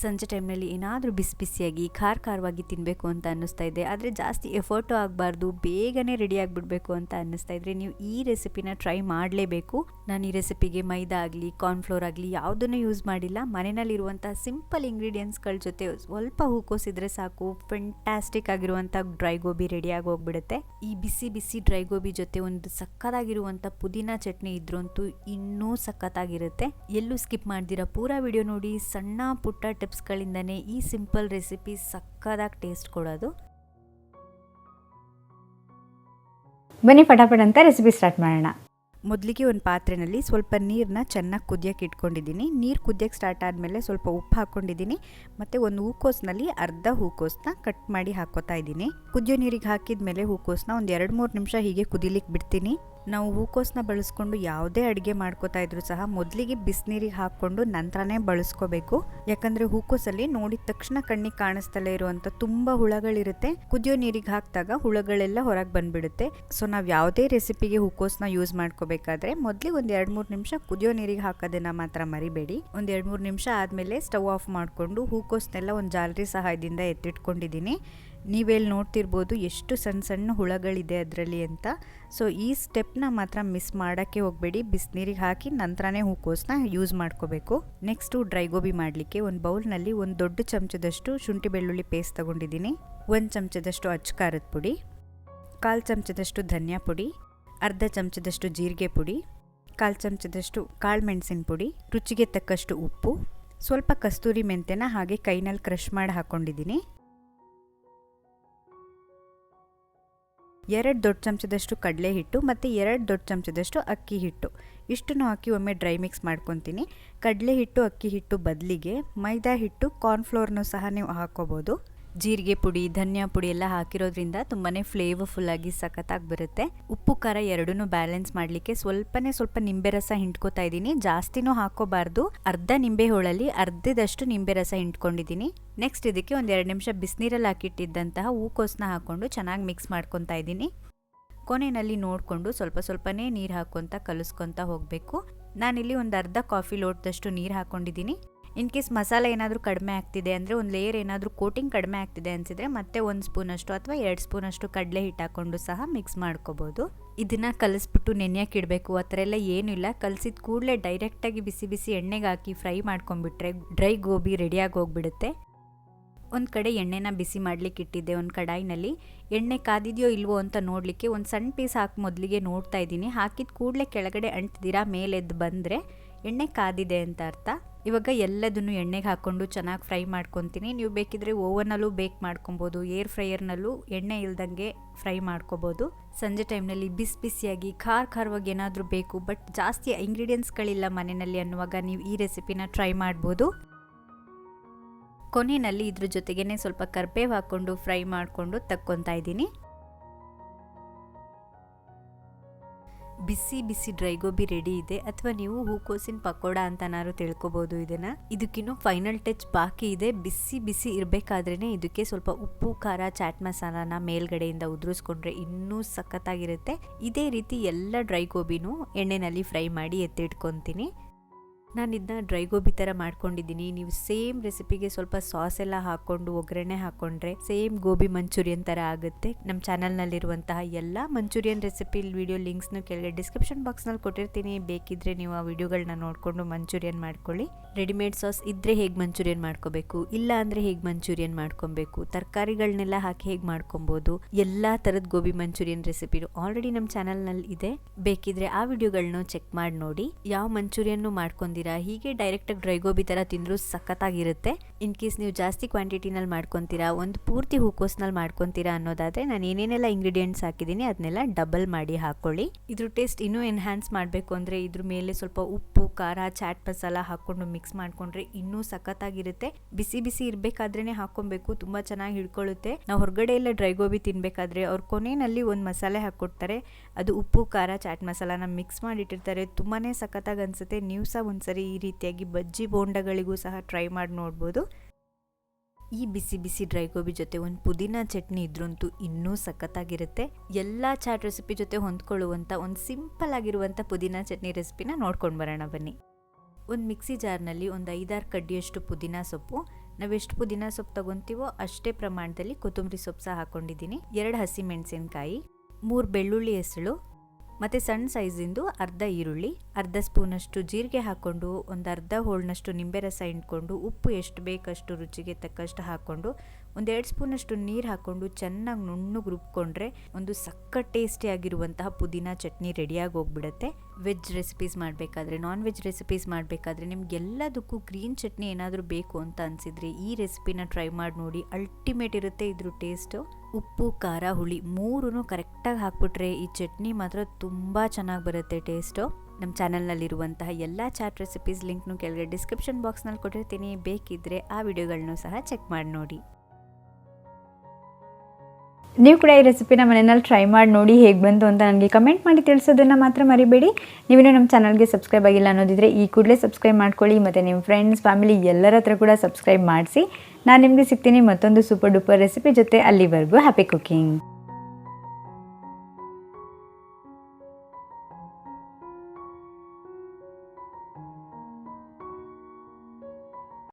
ಸಂಜೆ ಟೈಮ್ನಲ್ಲಿ ಏನಾದರೂ ಬಿಸಿ ಬಿಸಿಯಾಗಿ ಖಾರವಾಗಿ ತಿನ್ನಬೇಕು ಅಂತ ಅನ್ನಿಸ್ತಾ ಇದೆ, ಆದರೆ ಜಾಸ್ತಿ ಎಫರ್ಟು ಆಗಬಾರ್ದು, ಬೇಗನೆ ರೆಡಿ ಆಗಿಬಿಡಬೇಕು ಅಂತ ಅನ್ನಿಸ್ತಾ ಇದ್ರೆ ನೀವು ಈ ರೆಸಿಪಿನ ಟ್ರೈ ಮಾಡಲೇಬೇಕು. ನಾನು ಈ ರೆಸಿಪಿಗೆ ಮೈದಾ ಆಗಲಿ ಕಾರ್ನ್ಫ್ಲೋರ್ ಆಗಲಿ ಯಾವುದನ್ನು ಯೂಸ್ ಮಾಡಿಲ್ಲ. ಮನೆಯಲ್ಲಿರುವಂಥ ಸಿಂಪಲ್ ಇಂಗ್ರೀಡಿಯೆಂಟ್ಸ್ಗಳ ಜೊತೆ ಸ್ವಲ್ಪ ಹೂಕೋಸಿದ್ರೆ ಸಾಕು, ಫೆಂಟಾಸ್ಟಿಕ್ ಆಗಿರುವಂಥ ಡ್ರೈ ಗೋಬಿ ರೆಡಿಯಾಗಿ ಹೋಗ್ಬಿಡುತ್ತೆ. ಈ ಬಿಸಿ ಬಿಸಿ ಡ್ರೈ ಗೋಬಿ ಜೊತೆ ಒಂದು ಸಕ್ಕತ್ತಾಗಿರುವಂಥ ಪುದೀನಾ ಚಟ್ನಿ ಇದ್ರಂತೂ ಇನ್ನೂ ಸಕ್ಕತ್ತಾಗಿರುತ್ತೆ. ಎಲ್ಲೂ ಸ್ಕಿಪ್ ಮಾಡ್ದಿರಾ ಪೂರಾ ವಿಡಿಯೋ ನೋಡಿ. ಸಣ್ಣ ಪುಟ್ಟ ಟಿಪ್ಸ್ಗಳಿಂದನೇ ಈ ಸಿಂಪಲ್ ರೆಸಿಪಿ ಸಕ್ಕತ್ತಾಗಿ ಟೇಸ್ಟ್ ಕೊಡೋದು. ಬನ್ನಿ ಫಟಾಫಟ್ ಅಂತ ರೆಸಿಪಿ ಸ್ಟಾರ್ಟ್ ಮಾಡೋಣ. ಮೊದಲಿಗೆ ಒಂದು ಪಾತ್ರೆಯಲ್ಲಿ ಸ್ವಲ್ಪ ನೀರನ್ನ ಚೆನ್ನಾಗಿ ಕುದಿಯೋಕ್ಕೆ ಇಟ್ಕೊಂಡಿದ್ದೀನಿ. ನೀರು ಕುದಿಯೋಕ್ಕೆ ಸ್ಟಾರ್ಟ್ ಆದಮೇಲೆ ಸ್ವಲ್ಪ ಉಪ್ಪು ಹಾಕ್ಕೊಂಡಿದ್ದೀನಿ ಮತ್ತು ಒಂದು ಹೂಕೋಸ್ನಲ್ಲಿ ಅರ್ಧ ಹೂಕೋಸನ್ನ ಕಟ್ ಮಾಡಿ ಹಾಕ್ಕೋತಾ ಇದ್ದೀನಿ. ಕುದಿಯೋ ನೀರಿಗೆ ಹಾಕಿದ ಮೇಲೆ ಹೂಕೋಸನ್ನ ಒಂದು 2-3 ನಿಮಿಷ ಹೀಗೆ ಕುದಿಲಿಕ್ಕೆ ಬಿಡ್ತೀನಿ. ನಾವು ಹೂಕೋಸನ್ನ ಬಳಸ್ಕೊಂಡು ಯಾವುದೇ ಅಡುಗೆ ಮಾಡ್ಕೋತಾ ಇದ್ರು ಸಹ ಮೊದಲಿಗೆ ಬಿಸಿನೀರಿಗೆ ಹಾಕ್ಕೊಂಡು ನಂತರನೇ ಬಳಸ್ಕೋಬೇಕು. ಯಾಕಂದರೆ ಹೂಕೋಸಲ್ಲಿ ನೋಡಿದ ತಕ್ಷಣ ಕಣ್ಣಿಗೆ ಕಾಣಿಸ್ತಲೇ ಇರುವಂಥ ತುಂಬ ಹುಳಗಳಿರುತ್ತೆ. ಕುದಿಯೋ ನೀರಿಗೆ ಹಾಕಿದಾಗ ಹುಳಗಳೆಲ್ಲ ಹೊರಗೆ ಬಂದುಬಿಡುತ್ತೆ. ಸೊ ನಾವು ಯಾವುದೇ ರೆಸಿಪಿಗೆ ಹೂಕೋಸನ್ನ ಯೂಸ್ ಮಾಡ್ಕೋಬೇಕಾದ್ರೆ ಮೊದಲಿಗೆ ಒಂದು 2-3 ನಿಮಿಷ ಕುದಿಯೋ ನೀರಿಗೆ ಹಾಕೋದನ್ನು ಮಾತ್ರ ಮರಿಬೇಡಿ. ಒಂದು 2-3 ನಿಮಿಷ ಆದಮೇಲೆ ಸ್ಟವ್ ಆಫ್ ಮಾಡಿಕೊಂಡು ಹೂಕೋಸನ್ನೆಲ್ಲ ಒಂದು ಜಾಲರಿ ಸಹಾಯದಿಂದ ಎತ್ತಿಟ್ಕೊಂಡಿದ್ದೀನಿ. ನೀವೆಲ್ಲಿ ನೋಡ್ತಿರ್ಬೋದು ಎಷ್ಟು ಸಣ್ಣ ಸಣ್ಣ ಹುಳಗಳಿದೆ ಅದರಲ್ಲಿ ಅಂತ. ಸೊ ಈ ಸ್ಟೆಪ್ನ ಮಾತ್ರ ಮಿಸ್ ಮಾಡೋಕ್ಕೆ ಹೋಗಬೇಡಿ. ಬಿಸಿನೀರಿಗೆ ಹಾಕಿ ನಂತರನೇ ಹೂಕೋಸನ್ನ ಯೂಸ್ ಮಾಡ್ಕೋಬೇಕು. ನೆಕ್ಸ್ಟು ಡ್ರೈ ಗೋಬಿ ಮಾಡಲಿಕ್ಕೆ ಒಂದು ಬೌಲ್ನಲ್ಲಿ ಒಂದು ದೊಡ್ಡ ಚಮಚದಷ್ಟು ಶುಂಠಿ ಬೆಳ್ಳುಳ್ಳಿ ಪೇಸ್ಟ್ ತೊಗೊಂಡಿದ್ದೀನಿ, 1 ಚಮಚದಷ್ಟು ಅಚ್ಚ ಖಾರದ ಪುಡಿ, 1/4 ಚಮಚದಷ್ಟು ಧನಿಯಾ ಪುಡಿ, ಅರ್ಧ ಚಮಚದಷ್ಟು ಜೀರಿಗೆ ಪುಡಿ, 1/4 ಚಮಚದಷ್ಟು ಕಾಳು ಮೆಣಸಿನ ಪುಡಿ, ರುಚಿಗೆ ತಕ್ಕಷ್ಟು ಉಪ್ಪು, ಸ್ವಲ್ಪ ಕಸ್ತೂರಿ ಮೆಂತ್ಯನ ಹಾಗೆ ಕೈನಲ್ಲಿ ಕ್ರಷ್ ಮಾಡಿ ಹಾಕ್ಕೊಂಡಿದ್ದೀನಿ, 2 ದೊಡ್ಡ ಚಮಚದಷ್ಟು ಕಡಲೆ ಹಿಟ್ಟು ಮತ್ತು 2 ದೊಡ್ಡ ಚಮಚದಷ್ಟು ಅಕ್ಕಿ ಹಿಟ್ಟು. ಇಷ್ಟನ್ನು ಹಾಕಿ ಒಮ್ಮೆ ಡ್ರೈ ಮಿಕ್ಸ್ ಮಾಡ್ಕೊತೀನಿ. ಕಡಲೆ ಹಿಟ್ಟು ಅಕ್ಕಿ ಹಿಟ್ಟು ಬದಲಿಗೆ ಮೈದಾ ಹಿಟ್ಟು ಕಾರ್ನ್ಫ್ಲೋರ್ನೂ ಸಹ ನೀವು ಹಾಕ್ಕೋಬೋದು. ಜೀರಿಗೆ ಪುಡಿ ಧನಿಯಾ ಪುಡಿ ಎಲ್ಲ ಹಾಕಿರೋದ್ರಿಂದ ತುಂಬಾ ಫ್ಲೇವರ್ಫುಲ್ಲಾಗಿ ಸಖತ್ತಾಗಿ ಬರುತ್ತೆ. ಉಪ್ಪು ಖಾರ ಎರಡನ್ನೂ ಬ್ಯಾಲೆನ್ಸ್ ಮಾಡಲಿಕ್ಕೆ ಸ್ವಲ್ಪ ನಿಂಬೆ ರಸ ಹಿಂಡ್ಕೋತಾ ಇದ್ದೀನಿ. ಜಾಸ್ತಿನೂ ಹಾಕೋಬಾರ್ದು. ಅರ್ಧ ನಿಂಬೆ ಹೋಳಲ್ಲಿ ಅರ್ಧದಷ್ಟು ನಿಂಬೆ ರಸ ಹಿಂಡ್ಕೊಂಡಿದ್ದೀನಿ. ನೆಕ್ಸ್ಟ್ ಇದಕ್ಕೆ ಒಂದು 2 ನಿಮಿಷ ಬಿಸಿನೀರಲ್ಲಿ ಹಾಕಿಟ್ಟಿದ್ದಂತಹ ಹೂಕೋಸನ್ನ ಹಾಕ್ಕೊಂಡು ಚೆನ್ನಾಗಿ ಮಿಕ್ಸ್ ಮಾಡ್ಕೊತಾ ಇದ್ದೀನಿ. ಕೊನೆಯಲ್ಲಿ ನೋಡಿಕೊಂಡು ಸ್ವಲ್ಪನೇ ನೀರು ಹಾಕ್ಕೊತ ಕಲಿಸ್ಕೊತಾ ಹೋಗಬೇಕು. ನಾನಿಲ್ಲಿ ಒಂದು ಅರ್ಧ ಕಾಫಿ ಲೋಟದಷ್ಟು ನೀರು ಹಾಕ್ಕೊಂಡಿದ್ದೀನಿ. ಇನ್ ಕೇಸ್ ಮಸಾಲೆ ಏನಾದರೂ ಕಡಿಮೆ ಆಗ್ತಿದೆ ಅಂದರೆ ಒಂದು ಲೇಯರ್ ಏನಾದರೂ ಕೋಟಿಂಗ್ ಕಡಿಮೆ ಆಗ್ತಿದೆ ಅನಿಸಿದರೆ ಮತ್ತೆ 1 ಸ್ಪೂನಷ್ಟು ಅಥವಾ 2 ಸ್ಪೂನಷ್ಟು ಕಡಲೆ ಹಿಟ್ಟು ಹಾಕ್ಕೊಂಡು ಸಹ ಮಿಕ್ಸ್ ಮಾಡ್ಕೋಬೋದು. ಇದನ್ನು ಕಲಿಸ್ಬಿಟ್ಟು ನೆನೆಯಕ್ಕೆ ಇಡಬೇಕು ಆ ಥರ ಎಲ್ಲ ಏನೂ ಇಲ್ಲ. ಕಲಿಸಿದ ಕೂಡಲೇ ಡೈರೆಕ್ಟಾಗಿ ಬಿಸಿ ಬಿಸಿ ಎಣ್ಣೆಗೆ ಹಾಕಿ ಫ್ರೈ ಮಾಡ್ಕೊಂಡ್ಬಿಟ್ರೆ ಡ್ರೈ ಗೋಬಿ ರೆಡಿಯಾಗಿ ಹೋಗ್ಬಿಡುತ್ತೆ. ಒಂದು ಕಡೆ ಎಣ್ಣೆನ ಬಿಸಿ ಮಾಡಲಿಕ್ಕೆ ಇಟ್ಟಿದ್ದೆ. ಒಂದು ಕಡಾಯಿನಲ್ಲಿ ಎಣ್ಣೆ ಕಾದಿದೆಯೋ ಇಲ್ವೋ ಅಂತ ನೋಡಲಿಕ್ಕೆ ಒಂದು ಸಣ್ಣ ಪೀಸ್ ಹಾಕಿ ಮೊದಲಿಗೆ ನೋಡ್ತಾ ಇದ್ದೀನಿ. ಹಾಕಿದ ಕೂಡಲೇ ಕೆಳಗಡೆ ಅಂಟ್ದಿರಾ ಮೇಲೆದ್ದು ಬಂದರೆ ಎಣ್ಣೆ ಕಾದಿದೆ ಅಂತ ಅರ್ಥ. ಇವಾಗ ಎಲ್ಲದನ್ನು ಎಣ್ಣೆಗೆ ಹಾಕ್ಕೊಂಡು ಚೆನ್ನಾಗಿ ಫ್ರೈ ಮಾಡ್ಕೊತೀನಿ. ನೀವು ಬೇಕಿದ್ರೆ ಓವನಲ್ಲೂ ಬೇಕ್ ಮಾಡ್ಕೊಬೋದು, ಏರ್ ಫ್ರೈಯರ್ನಲ್ಲೂ ಎಣ್ಣೆ ಇಲ್ದಂಗೆ ಫ್ರೈ ಮಾಡ್ಕೋಬೋದು. ಸಂಜೆ ಟೈಮ್ನಲ್ಲಿ ಬಿಸಿ ಬಿಸಿಯಾಗಿ ಖಾರವಾಗಿ ಏನಾದರೂ ಬೇಕು ಬಟ್ ಜಾಸ್ತಿ ಇಂಗ್ರೀಡಿಯೆಂಟ್ಸ್ಗಳಿಲ್ಲ ಮನೆಯಲ್ಲಿ ಅನ್ನುವಾಗ ನೀವು ಈ ರೆಸಿಪಿನ ಟ್ರೈ ಮಾಡ್ಬೋದು. ಕೊನೆಯಲ್ಲಿ ಇದ್ರ ಜೊತೆಗೇ ಸ್ವಲ್ಪ ಕರಿಬೇವು ಹಾಕ್ಕೊಂಡು ಫ್ರೈ ಮಾಡಿಕೊಂಡು ತಕ್ಕೊತಾ ಇದ್ದೀನಿ. ಬಿಸಿ ಬಿಸಿ ಡ್ರೈ ಗೋಬಿ ರೆಡಿ ಇದೆ. ಅಥವಾ ನೀವು ಹೂಕೋಸಿನ ಪಕೋಡ ಅಂತನಾದ್ರು ತಿಳ್ಕೊಬೋದು ಇದನ್ನು. ಇದಕ್ಕಿನ್ನೂ ಫೈನಲ್ ಟಚ್ ಬಾಕಿ ಇದೆ. ಬಿಸಿ ಬಿಸಿ ಇರಬೇಕಾದ್ರೇ ಇದಕ್ಕೆ ಸ್ವಲ್ಪ ಉಪ್ಪು ಖಾರ ಚಾಟ್ ಮಸಾಲಾನ ಮೇಲ್ಗಡೆಯಿಂದ ಉದುರಿಸ್ಕೊಂಡ್ರೆ ಇನ್ನೂ ಸಖತ್ತಾಗಿರುತ್ತೆ. ಇದೇ ರೀತಿ ಎಲ್ಲ ಡ್ರೈ ಗೋಬಿನೂ ಎಣ್ಣೆಯಲ್ಲಿ ಫ್ರೈ ಮಾಡಿ ಎತ್ತಿಟ್ಕೊತೀನಿ. ನಾನು ಇದನ್ನ ಡ್ರೈ ಗೋಬಿ ಥರ ಮಾಡ್ಕೊಂಡಿದ್ದೀನಿ. ನೀವು ಸೇಮ್ ರೆಸಿಪಿಗೆ ಸ್ವಲ್ಪ ಸಾಸ್ ಎಲ್ಲ ಹಾಕ್ಕೊಂಡು ಒಗ್ಗರಣೆ ಹಾಕ್ಕೊಂಡ್ರೆ ಸೇಮ್ ಗೋಬಿ ಮಂಚೂರಿಯನ್ ಥರ ಆಗುತ್ತೆ. ನಮ್ಮ ಚಾನಲ್ನಲ್ಲಿರುವಂತಹ ಎಲ್ಲ ಮಂಚೂರಿಯನ್ ರೆಸಿಪಿ ವಿಡಿಯೋ ಲಿಂಕ್ಸ್ನು ಕೆಳಗೆ ಡಿಸ್ಕ್ರಿಪ್ಷನ್ ಬಾಕ್ಸ್ನಲ್ಲಿ ಕೊಟ್ಟಿರ್ತೀನಿ. ಬೇಕಿದ್ರೆ ನೀವು ಆ ವಿಡಿಯೋಗಳನ್ನ ನೋಡಿಕೊಂಡು ಮಂಚೂರಿಯನ್ ಮಾಡ್ಕೊಳ್ಳಿ. ರೆಡಿಮೇಡ್ ಸಾಸ್ ಇದ್ದರೆ ಹೇಗೆ ಮಂಚೂರಿಯನ್ ಮಾಡ್ಕೋಬೇಕು, ಇಲ್ಲ ಅಂದರೆ ಹೇಗೆ ಮಂಚೂರಿಯನ್ ಮಾಡ್ಕೊಬೇಕು, ತರಕಾರಿಗಳನ್ನೆಲ್ಲ ಹಾಕಿ ಹೇಗೆ ಮಾಡ್ಕೊಬೋದು, ಎಲ್ಲ ಥರದ ಗೋಬಿ ಮಂಚೂರಿಯನ್ ರೆಸಿಪಿನು ಆಲ್ರೆಡಿ ನಮ್ಮ ಚಾನಲ್ನಲ್ಲಿ ಇದೆ. ಬೇಕಿದ್ರೆ ಆ ವಿಡಿಯೋಗಳನ್ನ ಚೆಕ್ ಮಾಡಿ ನೋಡಿ. ಯಾವ ಮಂಚೂರಿಯನ್ನು ಮಾಡ್ಕೊಂಡಿದ್ದೀರಾ ಹೀಗೆ ಡೈರೆಕ್ಟಾಗಿ ಡ್ರೈ ಗೋಬಿ ಥರ ತಿಂದರೂ ಸಖತ್ತಾಗಿರುತ್ತೆ. ಇನ್ ಕೇಸ್ ನೀವು ಜಾಸ್ತಿ ಕ್ವಾಂಟಿಟಿನಲ್ಲಿ ಮಾಡ್ಕೊತೀರಾ, ಒಂದು ಪೂರ್ತಿ ಹೂಕೋಸ್ನಲ್ಲಿ ಮಾಡ್ಕೊತೀರಾ ಅನ್ನೋದಾದರೆ ನಾನು ಏನೇನೆಲ್ಲ ಇಂಗ್ರೀಡಿಯೆಂಟ್ಸ್ ಹಾಕಿದ್ದೀನಿ ಅದನ್ನೆಲ್ಲ ಡಬಲ್ ಮಾಡಿ ಹಾಕ್ಕೊಳ್ಳಿ. ಇದ್ರ ಟೇಸ್ಟ್ ಇನ್ನೂ ಎನ್ಹ್ಯಾನ್ಸ್ ಮಾಡಬೇಕು ಅಂದರೆ ಇದ್ರ ಮೇಲೆ ಸ್ವಲ್ಪ ಉಪ್ಪು ಖಾರ ಚಾಟ್ ಮಸಾಲ ಹಾಕ್ಕೊಂಡು ಮಿಕ್ಸ್ ಮಾಡ್ಕೊಂಡ್ರೆ ಇನ್ನೂ ಸಖತ್ತಾಗಿರುತ್ತೆ. ಬಿಸಿ ಬಿಸಿ ಇರಬೇಕಾದ್ರೇ ಹಾಕ್ಕೊಬೇಕು, ತುಂಬ ಚೆನ್ನಾಗಿ ಹಿಡ್ಕೊಳ್ಳುತ್ತೆ. ನಾವು ಹೊರಗಡೆ ಎಲ್ಲ ಡ್ರೈ ಗೋಬಿ ತಿನ್ನಬೇಕಾದ್ರೆ ಅವ್ರು ಕೊನೆಯಲ್ಲಿ ಒಂದು ಮಸಾಲೆ ಹಾಕ್ಕೊಡ್ತಾರೆ, ಅದು ಉಪ್ಪು ಖಾರ ಚಾಟ್ ಮಸಾಲಾನ ಮಿಕ್ಸ್ ಮಾಡಿಟ್ಟಿರ್ತಾರೆ. ತುಂಬಾ ಸಖತ್ತಾಗಿ ಅನಿಸುತ್ತೆ. ನೀವು ಸಹ ಒಂದ್ಸರಿ ಈ ರೀತಿಯಾಗಿ ಬಜ್ಜಿ ಬೋಂಡಗಳಿಗೂ ಸಹ ಟ್ರೈ ಮಾಡಿ ನೋಡ್ಬೋದು. ಈ ಬಿಸಿ ಬಿಸಿ ಡ್ರೈ ಗೋಬಿ ಜೊತೆ ಒಂದು ಪುದೀನಾ ಚಟ್ನಿ ಇದ್ರಂತೂ ಇನ್ನೂ ಸಖತ್ತಾಗಿರುತ್ತೆ. ಎಲ್ಲ ಚಾಟ್ ರೆಸಿಪಿ ಜೊತೆ ಹೊಂದ್ಕೊಳ್ಳುವಂಥ ಒಂದು ಸಿಂಪಲ್ ಆಗಿರುವಂಥ ಪುದೀನಾ ಚಟ್ನಿ ರೆಸಿಪಿನ ನೋಡ್ಕೊಂಡು ಬರೋಣ ಬನ್ನಿ. ಒಂದು ಮಿಕ್ಸಿ ಜಾರ್ನಲ್ಲಿ ಒಂದು 5-6 ಕಡ್ಡಿಯಷ್ಟು ಪುದೀನ ಸೊಪ್ಪು, ನಾವೆಷ್ಟು ಪುದೀನ ಸೊಪ್ಪು ತಗೊತೀವೋ ಅಷ್ಟೇ ಪ್ರಮಾಣದಲ್ಲಿ ಕೊತ್ತಂಬರಿ ಸೊಪ್ಪು ಸಹ ಹಾಕ್ಕೊಂಡಿದ್ದೀನಿ, 2 ಹಸಿಮೆಣಸಿನಕಾಯಿ, 3 ಬೆಳ್ಳುಳ್ಳಿ ಹೆಸಳು ಮತ್ತು ಸಣ್ಣ ಸೈಜಿಂದು ಅರ್ಧ ಈರುಳ್ಳಿ, ಅರ್ಧ ಸ್ಪೂನಷ್ಟು ಜೀರಿಗೆ ಹಾಕ್ಕೊಂಡು ಒಂದು ಅರ್ಧ ಹೋಳಿನಷ್ಟು ನಿಂಬೆ ರಸ ಹಿಂಡ್ಕೊಂಡು, ಉಪ್ಪು ಎಷ್ಟು ಬೇಕಷ್ಟು ರುಚಿಗೆ ತಕ್ಕಷ್ಟು ಹಾಕ್ಕೊಂಡು 1-2 ಸ್ಪೂನಷ್ಟು ನೀರು ಹಾಕ್ಕೊಂಡು ಚೆನ್ನಾಗಿ ನುಣ್ಣಗೆ ರುಬ್ಕೊಂಡ್ರೆ ಒಂದು ಸಕ್ಕ ಟೇಸ್ಟಿಯಾಗಿರುವಂತಹ ಪುದೀನ ಚಟ್ನಿ ರೆಡಿಯಾಗಿ ಹೋಗ್ಬಿಡುತ್ತೆ. ವೆಜ್ ರೆಸಿಪೀಸ್ ಮಾಡಬೇಕಾದ್ರೆ, ನಾನ್ ವೆಜ್ ರೆಸಿಪೀಸ್ ಮಾಡಬೇಕಾದ್ರೆ ನಿಮಗೆಲ್ಲದಕ್ಕೂ ಗ್ರೀನ್ ಚಟ್ನಿ ಏನಾದರೂ ಬೇಕು ಅಂತ ಅನಿಸಿದರೆ ಈ ರೆಸಿಪಿನ ಟ್ರೈ ಮಾಡಿ ನೋಡಿ, ಅಲ್ಟಿಮೇಟ್ ಇರುತ್ತೆ ಇದ್ರ ಟೇಸ್ಟು. ಉಪ್ಪು, ಖಾರ, ಹುಳಿ 3 ಕರೆಕ್ಟಾಗಿ ಹಾಕ್ಬಿಟ್ರೆ ಈ ಚಟ್ನಿ ಮಾತ್ರ ತುಂಬ ಚೆನ್ನಾಗಿ ಬರುತ್ತೆ ಟೇಸ್ಟು. ನಮ್ಮ ಚಾನಲ್ನಲ್ಲಿರುವಂತಹ ಎಲ್ಲ ಚಾಟ್ ರೆಸಿಪೀಸ್ ಲಿಂಕ್ನು ಕೆಳಗಡೆ ಡಿಸ್ಕ್ರಿಪ್ಷನ್ ಬಾಕ್ಸ್ನಲ್ಲಿ ಕೊಟ್ಟಿರ್ತೀನಿ, ಬೇಕಿದ್ದರೆ ಆ ವಿಡಿಯೋಗಳನ್ನೂ ಸಹ ಚೆಕ್ ಮಾಡಿ ನೋಡಿ. ನೀವು ಕೂಡ ಈ ರೆಸಿಪಿನ ಮನೆಯಲ್ಲಿ ಟ್ರೈ ಮಾಡಿ ನೋಡಿ ಹೇಗೆ ಬಂತು ಅಂತ ನನಗೆ ಕಮೆಂಟ್ ಮಾಡಿ ತಿಳಿಸೋದನ್ನು ಮಾತ್ರ ಮರಿಬೇಡಿ. ನೀವೇನೋ ನಮ್ಮ ಚಾನಲ್ಗೆ ಸಬ್ಸ್ಕ್ರೈಬ್ ಆಗಿಲ್ಲ ಅನ್ನೋದಿದ್ರೆ ಈ ಕೂಡಲೇ ಸಬ್ಸ್ಕ್ರೈಬ್ ಮಾಡ್ಕೊಳ್ಳಿ, ಮತ್ತು ನಿಮ್ಮ ಫ್ರೆಂಡ್ಸ್, ಫ್ಯಾಮಿಲಿ ಎಲ್ಲರ ಹತ್ರ ಕೂಡ ಸಬ್ಸ್ಕ್ರೈಬ್ ಮಾಡಿಸಿ. ನಾನು ನಿಮಗೆ ಸಿಗ್ತೀನಿ ಮತ್ತೊಂದು ಸೂಪರ್ ಡೂಪರ್ ರೆಸಿಪಿ ಜೊತೆ. ಅಲ್ಲಿವರೆಗೂ ಹ್ಯಾಪಿ ಕುಕಿಂಗ್.